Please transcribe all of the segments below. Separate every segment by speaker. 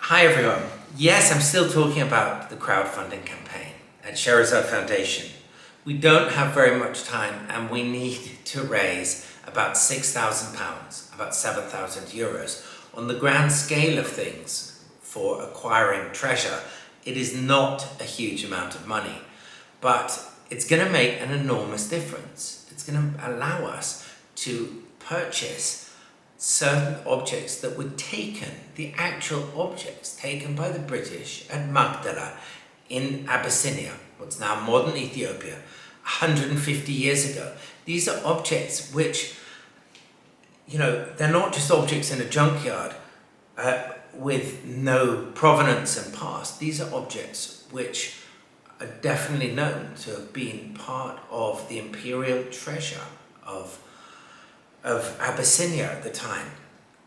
Speaker 1: Hi everyone. Yes, I'm still talking about the crowdfunding campaign at Sherazade Foundation. We don't have very much time and we need to raise about £6,000, about €7,000. On the grand scale of things for acquiring treasure, it is not a huge amount of money, but it's going to make an enormous difference. It's going to allow us to purchase certain objects that were taken, the actual objects taken by the British at Magdala in Abyssinia, what's now modern Ethiopia, 150 years ago. These are objects which, they're not just objects in a junkyard with no provenance and past. These are objects which are definitely known to have been part of the imperial treasure of Abyssinia at the time,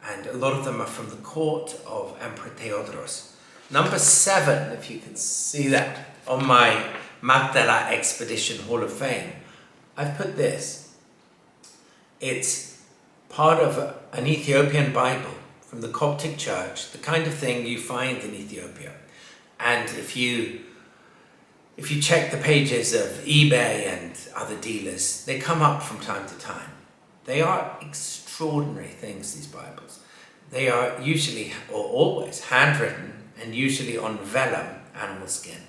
Speaker 1: and a lot of them are from the court of Emperor Theodorus. Number 7, if you can see that on my Magdala Expedition Hall of Fame, I've put this. It's part of an Ethiopian Bible from the Coptic Church, the kind of thing you find in Ethiopia. And if you check the pages of eBay and other dealers, they come up from time to time. They are extraordinary things, these Bibles. They are usually, or always, handwritten and usually on vellum, animal skin.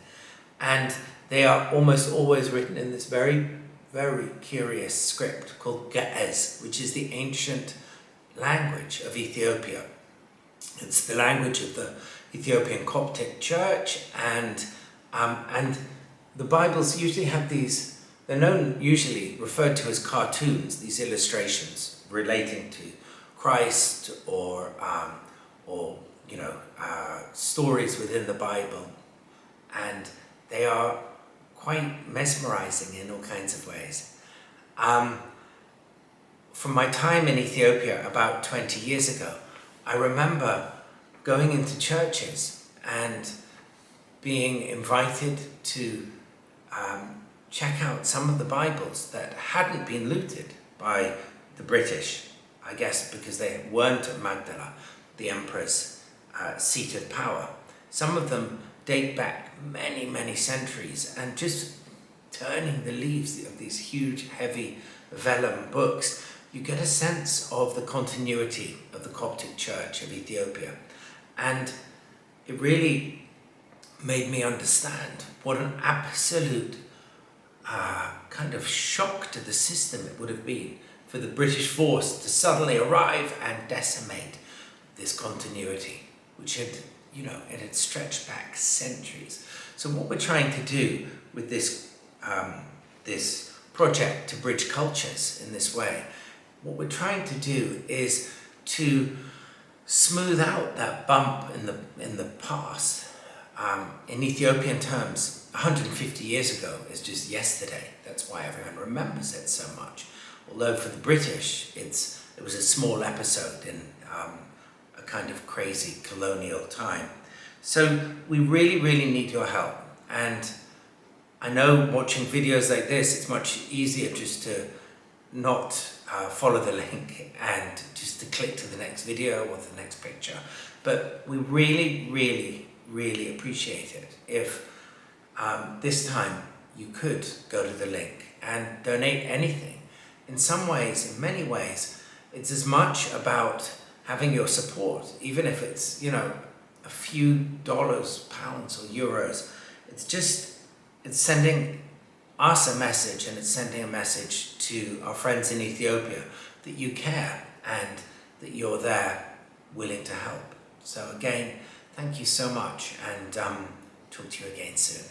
Speaker 1: And they are almost always written in this very, very curious script called Ge'ez, which is the ancient language of Ethiopia. It's the language of the Ethiopian Coptic Church, and the Bibles usually have these. They're known, usually referred to as cartoons, these illustrations relating to Christ or stories within the Bible. And they are quite mesmerizing in all kinds of ways. From my time in Ethiopia about 20 years ago, I remember going into churches and being invited to check out some of the Bibles that hadn't been looted by the British, I guess because they weren't at Magdala, the emperor's seat of power. Some of them date back many, many centuries, and just turning the leaves of these huge, heavy vellum books, you get a sense of the continuity of the Coptic Church of Ethiopia. And it really made me understand what an absolute kind of shock to the system it would have been for the British force to suddenly arrive and decimate this continuity, which had, it had stretched back centuries. So what we're trying to do with this project to bridge cultures in this way, what we're trying to do is to smooth out that bump in the past. In Ethiopian terms, 150 years ago is just yesterday. That's why everyone remembers it so much. Although for the British, it was a small episode in a kind of crazy colonial time. So we really, really need your help. And I know watching videos like this, it's much easier just to not follow the link and just to click to the next video or the next picture. But we really, really, really appreciate it if this time you could go to the link and donate anything. In some ways, in many ways, it's as much about having your support, even if it's, a few dollars, pounds or euros. It's sending us a message, and it's sending a message to our friends in Ethiopia that you care and that you're there willing to help. So again, thank you so much, and talk to you again soon.